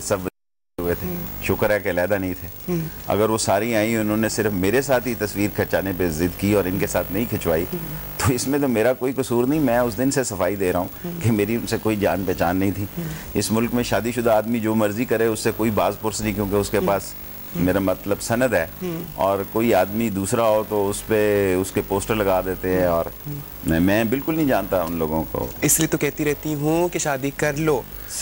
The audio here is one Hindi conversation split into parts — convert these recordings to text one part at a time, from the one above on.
सब हुए थे, शुक्र है कि अलहदा नहीं थे। अगर वो सारी आई, उन्होंने सिर्फ मेरे साथ ही तस्वीर खिंचाने पे जिद की और इनके साथ नहीं खिंचवाई, तो इसमें तो मेरा कोई कसूर नहीं। मैं उस दिन से सफाई दे रहा हूँ कि मेरी उनसे कोई जान पहचान नहीं थी। इस मुल्क में शादीशुदा आदमी जो मर्जी करे, उससे कोई बाज पुरस नहीं, क्योंकि उसके पास मेरा मतलब सनद है। और कोई आदमी दूसरा हो तो उस पे उसके पोस्टर लगा देते हैं, और मैं बिल्कुल नहीं जानता उन लोगों को। इसलिए तो कहती रहती हूँ कि शादी कर लो,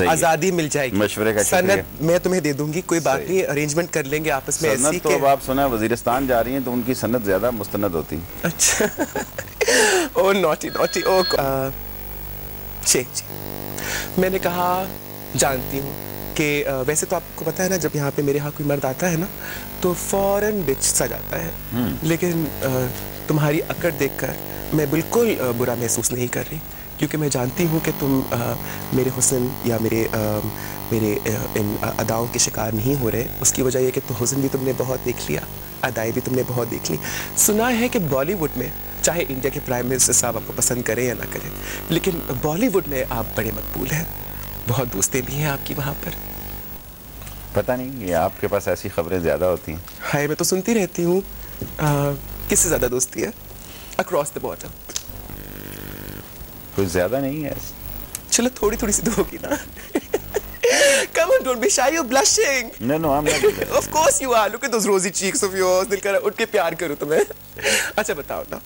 आजादी मिल जाएगी। मशवरे का सनद मैं तुम्हें दे दूंगी, कोई बात नहीं, अरेंजमेंट कर लेंगे आपस में। ऐसी तो अब आप सुना वजीरिस्तान जा रही हैं तो उनकी सनद ज्यादा मुस्तनद होती है। अच्छा। ओ नॉटी नॉटी। ओ शेख जी, मैंने कहा जानती हूँ कि वैसे तो आपको पता है ना, जब यहाँ पे मेरे यहाँ कोई मर्द आता है ना तो फौरन बिच सा जाता है, लेकिन तुम्हारी अकड़ देखकर मैं बिल्कुल बुरा महसूस नहीं कर रही, क्योंकि मैं जानती हूँ कि तुम मेरे हुस्न या मेरे इन अदाओं के शिकार नहीं हो रहे। उसकी वजह यह कि तो हुस्न भी तुमने बहुत देख लिया, अदाएँ भी तुमने बहुत देख ली। सुना है कि बॉलीवुड में, चाहे इंडिया के प्राइम मिनिस्टर साहब आपको पसंद करें या ना करें, लेकिन बॉलीवुड में आप बड़े मकबूल हैं, बहुत दोस्तें भी हैं आपकी वहाँ पर। पता नहीं, ये आपके पास ऐसी खबरें ज्यादा होती हैं। हाय, मैं तो सुनती रहती हूँ। किससे ज्यादा दोस्ती है अक्रॉस द बॉर्डर? कुछ ज्यादा नहीं है। चलो थोड़ी थोड़ी सी तो होगी ना। Come on, don't be shy, you're blushing. No, I'm not. Of course you are. Look at those rosy cheeks of yours. दिल कर उठ के प्यार करूँ तुम्हें। अच्छा बताओ ना।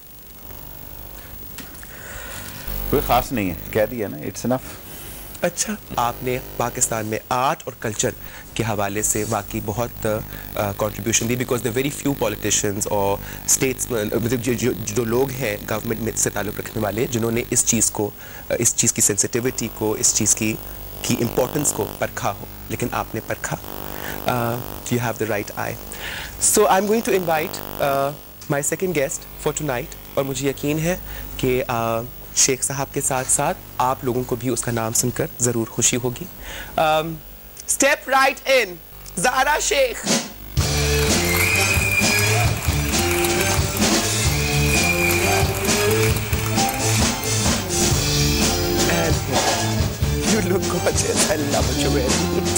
कोई खास नहीं है, कह दिया ना, इट्स इनफ। अच्छा, आपने पाकिस्तान में आर्ट और कल्चर के हवाले से वाकई बहुत contribution the, because the very few politicians और स्टेट्समैन, जो लोग हैं गवर्नमेंट में से ताल्लुक़ रखने वाले, जिन्होंने इस चीज़ की सेंसिटिविटी को, इस चीज़ की इम्पोर्टेंस को परखा हो, लेकिन आपने परखा। You have the right eye. So I am going to invite my second guest for tonight, और मुझे यकीन है कि शेख साहब के साथ साथ आप लोगों को भी उसका नाम सुनकर ज़रूर खुशी होगी। Step right in, Zara Shaikh. You look gorgeous. I love what you're wearing.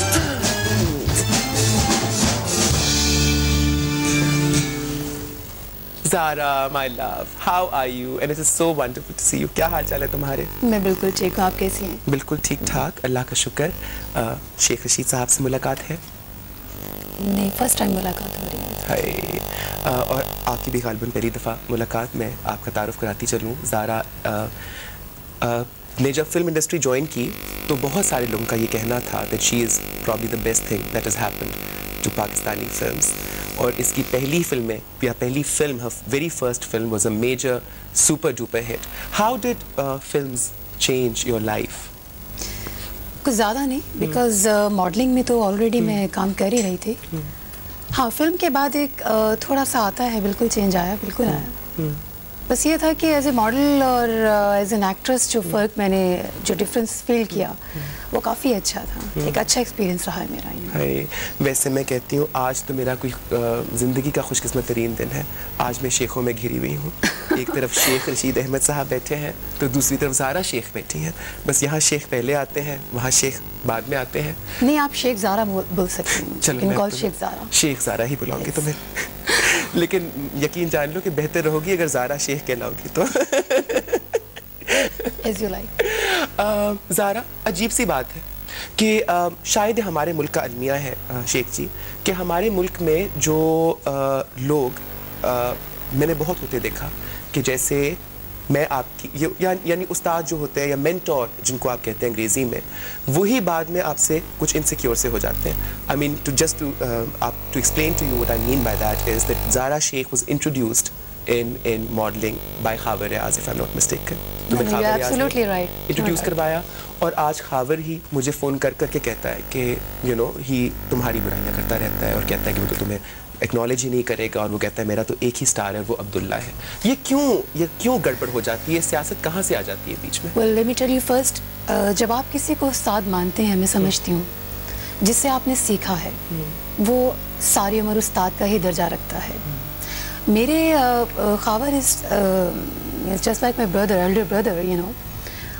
Zara, my love, how are you? And it is so wonderful to see you. क्या हाल चाल है तुम्हारे? मैं बिल्कुल ठीक हूँ, आप कैसी हैं? बिल्कुल ठीक ठाक, अल्लाह का शुक्र। शेख रशीद साहब से मुलाकात है? नहीं, फर्स्ट टाइम मुलाकात हो रही है। हाय, और आपकी भी गालिबन पहली दफ़ा मुलाकात। मैं आपका तारुफ कराती चलूँ। ज़ारा ने जब फिल्म इंडस्ट्री ज्वाइन की तो बहुत सारे लोगों का ये कहना था that she is probably the best thing that has happened to Pakistani films, और इसकी पहली फिल्म में, या पहली film, her very first film was a major super duper hit. How did films change your life? कुछ ज़्यादा नहीं, बिकॉज मॉडलिंग में तो ऑलरेडी मैं काम कर ही रही थी। हाँ, फिल्म के बाद एक थोड़ा सा आता है, बिल्कुल चेंज आया, बिल्कुल आया। बस ये था कि एज ए मॉडल और एज एन एक्ट्रेस जो फ़र्क मैंने, जो डिफरेंस फील किया, वो काफ़ी अच्छा था। एक अच्छा एक्सपीरियंस रहा है मेरा ये। वैसे मैं कहती हूँ आज तो मेरा कोई ज़िंदगी का खुशकिस्मत तरीन दिन है। आज मैं शेखों में घिरी हुई हूँ। एक तरफ शेख रशीद अहमद साहब बैठे हैं तो दूसरी तरफ ज़ारा शेख बैठी हैं। बस यहाँ शेख पहले आते हैं, वहाँ शेख बाद में आते हैं। नहीं, आप शेख ज़ारा बोल सकते हैं। चलो, शेख ज़ारा, शेख ज़ारा ही बुलाऊंगी तुम्हें। लेकिन यकीन जान लो कि बेहतर रहोगी अगर ज़ारा शेख कहलाओगी तो। As you like. ज़ारा, अजीब सी बात है कि शायद हमारे मुल्क का अलमिया है शेख जी, कि हमारे मुल्क में जो लोग मैंने बहुत होते देखा कि जैसे मैं आपकी यानी उस्ताद जो होते हैं या मेंटोर जिनको आप कहते हैं अंग्रेज़ी में, वही बाद में आपसे कुछ इनसिक्योर से हो जाते हैं। I mean to explain to you what I mean by that is that Zara Shaikh was introduced in modeling by Khabar Riaz, if I'm not mistaken. You're absolutely right. Introduce करवाया, और आज खावर ही मुझे फ़ोन कर करके कहता है कि यू नो ही तुम्हारी बुराइयाँ करता रहता है और कहता है कि वो तो तुम्हें एक्नॉलेज ही नहीं करेगा, और वो कहता है मेरा तो एक ही स्टार है, वो अब्दुल्ला है। ये क्यों गड़बड़ हो जाती है? सियासत कहाँ से आ जाती है बीच में? Well, let me tell you first, जब आप किसी को उस्ताद मानते हैं, मैं समझती हूँ, जिससे आपने सीखा है, वो सारी उम्र उस्ताद का ही दर्जा रखता है। मेरे Khawar is just like my brother, Elder brother, you know,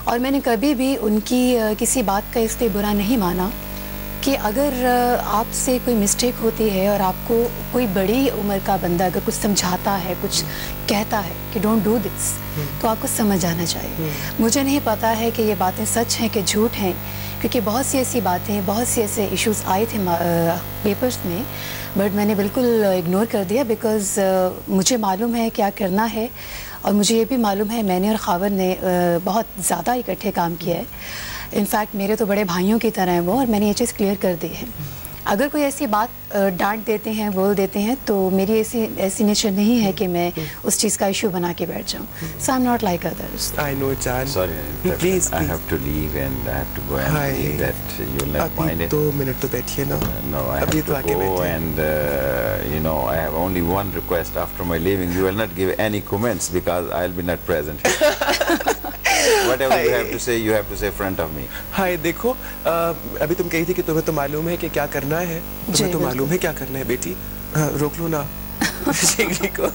और मैंने कभी भी उनकी किसी बात का इसलिए बुरा नहीं माना कि अगर आपसे कोई मिस्टेक होती है और आपको कोई बड़ी उम्र का बंदा अगर कुछ समझाता है, कुछ कहता है कि डोंट डू दिस, तो आपको समझ आना चाहिए। मुझे नहीं पता है कि ये बातें सच हैं कि झूठ हैं, क्योंकि बहुत सी ऐसी बातें, बहुत से ऐसे इश्यूज आए थे पेपर्स में, बट मैंने बिल्कुल इग्नोर कर दिया बिकॉज मुझे मालूम है क्या करना है। और मुझे ये भी मालूम है मैंने और खावर ने बहुत ज़्यादा इकट्ठे काम किया है। इनफैक्ट मेरे तो बड़े भाइयों की तरह हैं वो, और मैंने ये चीज़ क्लियर कर दी है। अगर कोई ऐसी बात डांट देते हैं, बोल देते हैं, तो मेरी ऐसी नेचर नहीं है कि मैं उस चीज़ का इशू बना के बैठ जाऊँ। So I am not like others. I know, Chan. Sorry, Please, I have to leave and I have to go and leave that. You'll not mind अभी it. 2 मिनट तो बैठिए ना। No, I have अभी to तो आके go बैठिए। and you know, I have only one request after my leaving. You will not give any comments because I'll be not present. Whatever you have to say, you have to say in front of me. हाय देखो, अभी तुम कही थी कि तुम्हें तो मालूम है कि क्या करना है। तुम्हें तो मालूम है क्या करना है बेटी। हाँ, रोक लो ना शिगली को।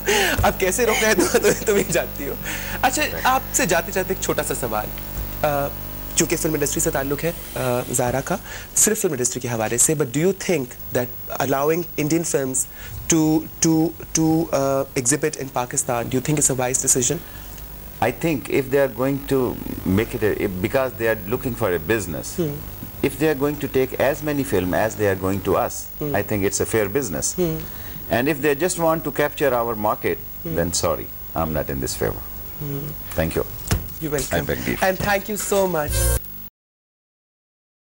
अब कैसे रोकना है तुम ही जानती हो। अच्छा, आपसे जाते जाते एक छोटा सा सवाल, चूंकि फिल्म इंडस्ट्री से ताल्लुक है ज़ारा का, सिर्फ फिल्म इंडस्ट्री के हवाले से, but do you think that allowing Indian films to exhibit in Pakistan, do you think it's a wise decision? I think if they are going to make it because they are looking for a business, if they are going to take as many films as they are going to us, I think it's a fair business. And if they just want to capture our market, then sorry, I'm not in this favor. Thank you. You're welcome. I beg you. And thank you so much.